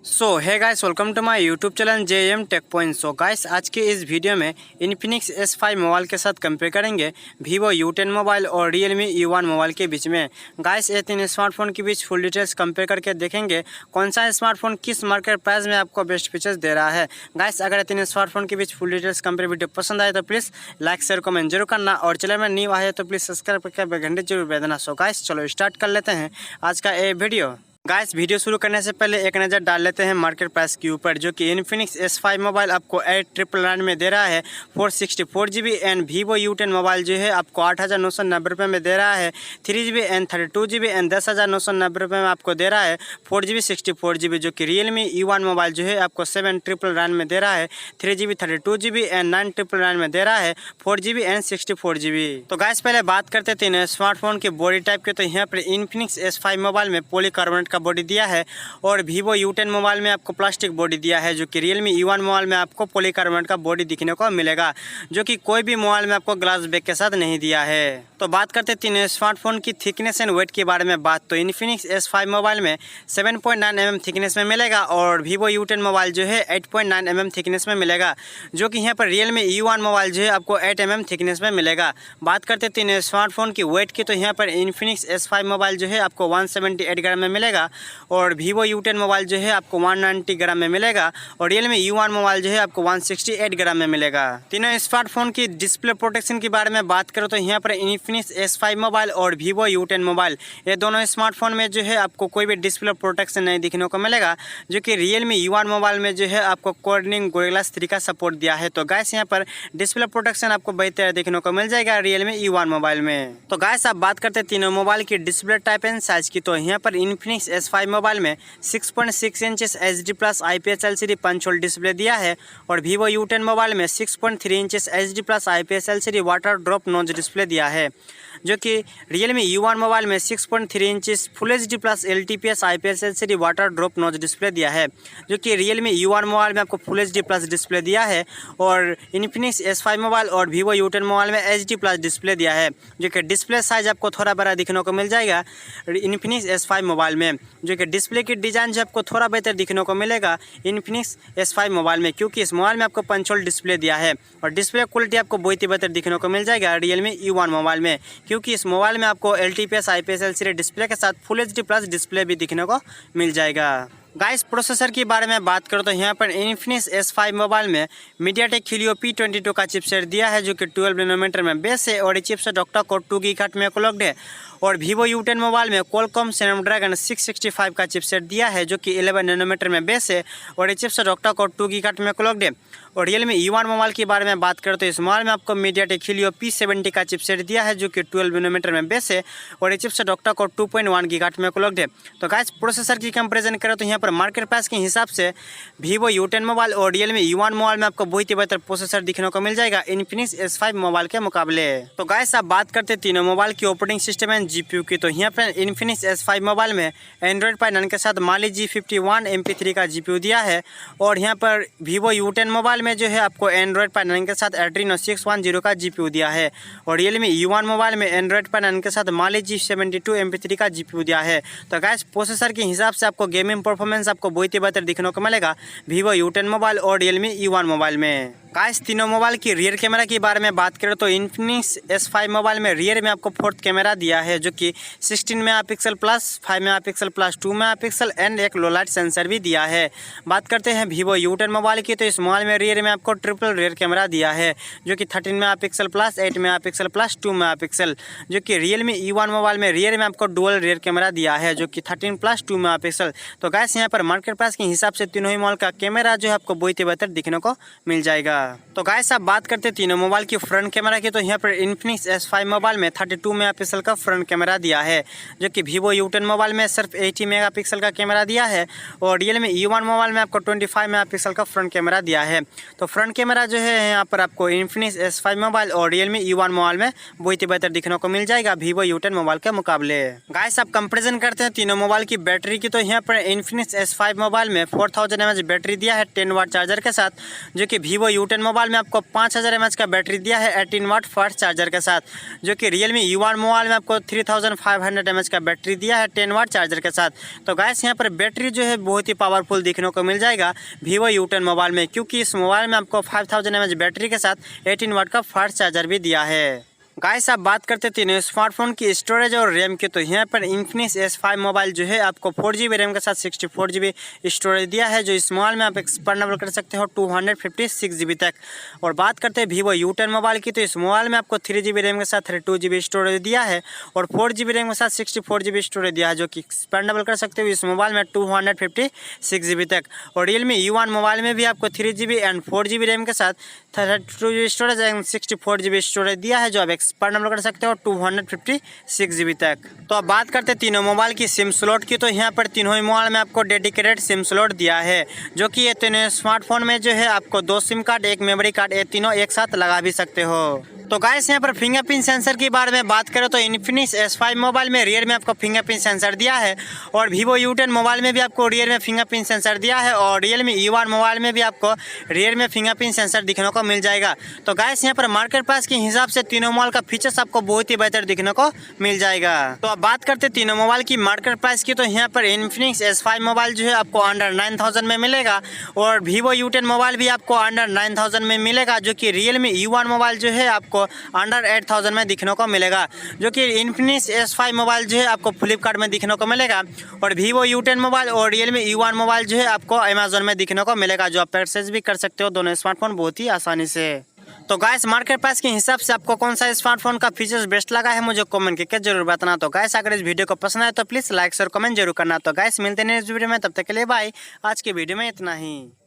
Hey guys, welcome to my YouTube channel JM tech point. Guys, आज के इस video में इन्फिनिक्स S5 मोबाइल के साथ कंपेयर करेंगे Vivo U10 मोबाइल और Realme U1 मोबाइल के बीच में। गाइस, ये तीन स्मार्टफोन के बीच फुल डिटेल्स कंपेयर करके देखेंगे कौन सा स्मार्टफोन किस मार्केट प्राइस में आपको बेस्ट फीचर्स दे रहा है। गाइस, अगर ये तीन स्मार्टफोन के बीच फुल डिटेल्स कंपेयर वीडियो पसंद आए तो प्लीज़ लाइक शेयर कमेंट जरूर करना, और चैनल में न्यू आए तो प्लीज़ सब्सक्राइब करके घंटे जरूर बजा देना। गाइस, चलो स्टार्ट कर लेते हैं आज का ये वीडियो। गाइस, वीडियो शुरू करने से पहले एक नज़र डाल लेते हैं मार्केट प्राइस के ऊपर, जो कि इन्फिनिक्स S5 मोबाइल आपको 899 में दे रहा है 464GB, and Vivo U10 mobile जो है आपको 8,990 रुपये में दे रहा है 3GB एंड 32GB, एंड 10,990 रुपये में आपको दे रहा है 4GB 64GB। जो कि Realme U1 मोबाइल जो है आपको 7,999 में दे रहा है 3GB 32GB एंड 9,999 में दे रहा है 4GB एंड 64GB। तो गाइस, पहले बात करते थे स्मार्टफोन के बॉडी टाइप के। तो यहाँ पर इन्फिनिक्स S5 मोबाइल में पॉलीकार्बोनेट का बॉडी दिया है, और Vivo U10 मोबाइल में आपको प्लास्टिक बॉडी दिया है। जो कि Realme U1 मोबाइल में आपको पॉलीकार्बोनेट का बॉडी दिखने को मिलेगा, जो कि कोई भी मोबाइल में आपको ग्लास बैक के साथ नहीं दिया है। तो बात करते तीन स्मार्टफोन की थिकनेस एंड वेट के बारे में बात। तो इन्फिनिक्स S5 मोबाइल में 7.9 mm थिकनेस में मिलेगा, और Vivo U10 मोबाइल जो है 8.9 mm थिकनेस में मिलेगा, जो कि यहाँ पर Realme U1 मोबाइल जो है आपको 8 mm थिकनेस में मिलेगा। बात करते तीन स्मार्टफोन की वेट की। तो यहाँ पर इन्फिनिक्स S5 मोबाइल जो है आपको 178 ग्राम में मिलेगा, और Vivo U10 मोबाइल जो है आपको 190 ग्राम में मिलेगा, और Realme U1 मोबाइल जो है आपको 168 ग्राम में मिलेगा। तीनों स्मार्टफोन की डिस्प्ले प्रोटेक्शन के बारे में बात करो तो यहाँ पर इन्फिनिक्स S5 मोबाइल और Vivo U10 मोबाइल, ये दोनों स्मार्टफोन में जो है आपको कोई भी डिस्प्ले प्रोटेक्शन नहीं दिखने को मिलेगा, जो कि Realme U1 मोबाइल में जो है आपको कॉर्निंग गोरिल्ला 3 का सपोर्ट दिया है। तो गाइस, यहाँ पर डिस्प्ले प्रोटेक्शन आपको बेहतर देखने को मिल जाएगा Realme U1 मोबाइल में। तो गाइस, आप बात करते हैं तीनों मोबाइल की डिस्प्ले टाइप एंड साइज की। तो यहाँ पर इन्फिनिक्स S5 मोबाइल में 6.6 inches HD plus IPS LCD punch hole display दिया है, और Vivo U10 मोबाइल में 6.3 inches HD plus IPS LCD water drop notch display दिया है, जो कि Realme U1 मोबाइल में 6.3 inches full HD plus LTPS IPS LCD water drop notch display दिया है, जो कि Realme U1 मोबाइल में आपको फुल HD प्लस डिस्प्ले दिया है, और इन्फिनिक्स S5 मोबाइल और Vivo U10 मोबाइल में HD प्लस डिस्प्ले दिया है, जो कि डिस्प्ले साइज आपको थोड़ा बड़ा दिखने को मिल जाएगा इन्फिनिक्स S5 मोबाइल में, जो कि डिस्प्ले की डिज़ाइन जो आपको थोड़ा बेहतर दिखने को मिलेगा इन्फिनिक्स S5 मोबाइल में, क्योंकि इस मोबाइल में आपको पंच होल डिस्प्ले दिया है, और डिस्प्ले क्वालिटी आपको बहुत ही बेहतर दिखने को मिल जाएगा Realme U1 मोबाइल में, क्योंकि इस मोबाइल में आपको LTPS IPS LCD डिस्प्ले के साथ फुल HD प्लस डिस्प्ले भी दिखने को मिल जाएगा। गाइस, प्रोसेसर के बारे में बात करो तो यहाँ पर इन्फिनिक्स S5 मोबाइल में MediaTek Helio P22 का चिपसेट दिया है, जो कि 12 नैनोमीटर में बेस है, और ये चिपसेट ऑक्टा कोर 2 गीगाहर्ट्ज में क्लॉक्ड है। और Vivo U10 मोबाइल में Qualcomm Snapdragon 665 का चिपसेट दिया है, जो कि 11 नैनोमीटर में बेस है, और ये चिपसेट ऑक्टा कोर 2 गीगाहर्ट्ज में क्लॉक्ड है। और Realme U1 मोबाइल के बारे में बात करें तो इस मोबाइल में आपको MediaTek Helio P70 का चिपसेट दिया है, जो कि 12 नैनोमीटर में बेस है, और ये चिपसेट ऑक्टा कोर 2.1 गीगाहर्ट्ज में क्लॉक्ड है। तो गाइस, प्रोसेसर की कंपैरिजन करें तो यहाँ पर मार्केट प्राइस के हिसाब से Vivo U10 मोबाइल और Realme U1 मोबाइल में आपको बहुत ही बेहतर प्रोसेसर दिखने को मिल जाएगा इन्फिनिक्स S5 मोबाइल के मुकाबले। तो गाइस, आप बात करते तीनों मोबाइल की ऑपरेटिंग सिस्टम एंड GPU की। तो यहाँ पर इन्फिनिक्स S5 मोबाइल में Android Pie 9 के साथ Mali G51 MP3 का GPU दिया है, और यहाँ पर Vivo U10 मोबाइल में जो है आपको Android Pie 9 के साथ Adreno 610 का GPU दिया है, और Realme U1 मोबाइल में Android Pie 9 के साथ Mali G72 MP3 का GPU दिया है। तो गाइस, प्रोसेसर के हिसाब से आपको गेमिंग परफॉर्मेंस आपको बहुत ही बेहतर दिखने को मिलेगा Vivo U10 मोबाइल और Realme U1 मोबाइल में। गाइस, तीनों मोबाइल की रियर कैमरा के बारे में बात करें तो इन्फिनिक्स S5 मोबाइल में रियर में आपको 4th कैमरा दिया है, जो कि 16 megapixel plus 5 megapixel plus 2 megapixel and एक लो लाइट सेंसर भी दिया है। बात करते हैं Vivo U10 मोबाइल की। तो इस मोबाइल में रियर में आपको ट्रिपल रियर कैमरा दिया है, जो कि 13 megapixel plus 8 megapixel plus 2 megapixel, जो कि Realme U1 मोबाइल में रियर में आपको डुअल रियर कैमरा दिया है, जो कि 13 प्लस 2 मेगापिक्सल। तो गाइस, यहाँ पर मार्केट प्राइस के हिसाब से तीनों ही मोबाइल का कैमरा जो है आपको बहुत ही बेहतर दिखने को मिल जाएगा। तो गाइस, आप बात करते हैं तीनों मोबाइल की फ्रंट कैमरा की। तो यहाँ पर इन्फिनिक्स S5 मोबाइल में 32 मेगापिक्सल का फ्रंट कैमरा दिया है, जो कि Vivo U10 मोबाइल में सिर्फ 80 मेगापिक्सल का कैमरा दिया है, और Realme U1 मोबाइल में आपको 25 मेगापिक्सल का फ्रंट कैमरा दिया है। तो फ्रंट कैमरा जो है यहाँ पर आपको Infinix S5 मोबाइल और Realme U1 मोबाइल में बहुत ही बेहतर दिखने को मिल जाएगा Vivo U10 मोबाइल के मुकाबले। गाइस आप कंपैरिजन करते हैं तीनों मोबाइल की बैटरी की, तो यहाँ पर Infinix S5 मोबाइल में 4000 mAh बैटरी दिया है 10 वाट चार्जर के साथ, जो कि Vivo U10 मोबाइल में आपको 5000 mAh का बैटरी दिया है 18 वाट फास्ट चार्जर के साथ, जो कि Realme U1 मोबाइल में आपको 3500 mAh का बैटरी दिया है 10 वाट चार्जर के साथ। तो गाइस यहाँ पर बैटरी जो है बहुत ही पावरफुल दिखने को मिल जाएगा Vivo U10 मोबाइल में, क्योंकि इस मोबाइल में आपको 5000 mAh बैटरी के साथ 18 वाट का फास्ट चार्जर भी दिया है। गाइस आप बात करते तीनों स्मार्टफोन की स्टोरेज और रैम की, तो यहाँ पर Infinix S5 मोबाइल जो है आपको 4GB रैम के साथ 64GB स्टोरेज दिया है, जो इस मोबाइल में आप एक्सपेंडेबल कर सकते हो 256GB तक। और बात करते हैं Vivo U10 मोबाइल की, तो इस मोबाइल में आपको 3GB रैम के साथ 32GB स्टोरेज दिया है और 4GB रैम के साथ 64GB स्टोरेज दिया है, जो कि एक्सपेंडेबल कर सकते हो इस मोबाइल में 256GB तक। और Realme U1 मोबाइल में भी आपको 3GB एंड 4GB रैम के साथ 32GB storage and 64GB storage दिया है, जो आप एक्सपेंडेबल कर सकते हो 256GB तक। तो अब बात करते हैं तीनों मोबाइल की सिम स्लॉट की, तो यहाँ पर तीनों ही मोबाइल में आपको डेडिकेटेड सिम स्लॉट दिया है, जो कि ये तीनों स्मार्टफोन में जो है आपको 2 सिम कार्ड 1 मेमोरी कार्ड ये तीनों एक साथ लगा भी सकते हो। तो गाइस यहाँ पर फिंगरप्रिंट सेंसर के बारे में बात करें तो Infinix S5 मोबाइल में रियर में आपको फिंगरप्रिंट सेंसर दिया है और Vivo U10 मोबाइल में भी आपको रियर में फिंगरप्रिंट सेंसर दिया है और Realme U1 मोबाइल में भी आपको रियर में फिंगरप्रिंट सेंसर दिखने को मिल जाएगा। तो गाइस यहाँ पर मार्केट प्राइस के हिसाब से तीनों मोबाइल का फीचर्स आपको बहुत ही बेहतर दिखने को मिल जाएगा। तो अब बात करते तीनों मोबाइल की मार्केट प्राइस की, तो यहाँ पर Infinix S5 मोबाइल जो है आपको अंडर 9000 में मिलेगा और Vivo U10 मोबाइल भी आपको अंडर 9000 में मिलेगा, जो कि Realme U1 मोबाइल जो है आपको अंडर 8000 में दिखने को मिलेगा, जो कि Infinix S5 मोबाइल जो है आपको फ्लिपकार्ट में दिखने को मिलेगा और Vivo U10 मोबाइल और Realme U1 मोबाइल जो है आपको अमेजोन में दिखने को मिलेगा, जो आप परचेज भी कर सकते हो दोनों स्मार्टफोन बहुत ही आसानी से। तो गाइस मार्केट प्राइस के हिसाब से आपको कौन सा स्मार्टफोन का फीचर्स बेस्ट लगा है मुझे कमेंट करके जरूर बताना। तो गाइस अगर इस वीडियो को पसंद आए तो प्लीज़ लाइक और कमेंट जरूर करना। तो गाइस मिलते हैं नेक्स्ट वीडियो में, तब तक के लिए बाय। आज के वीडियो में इतना ही।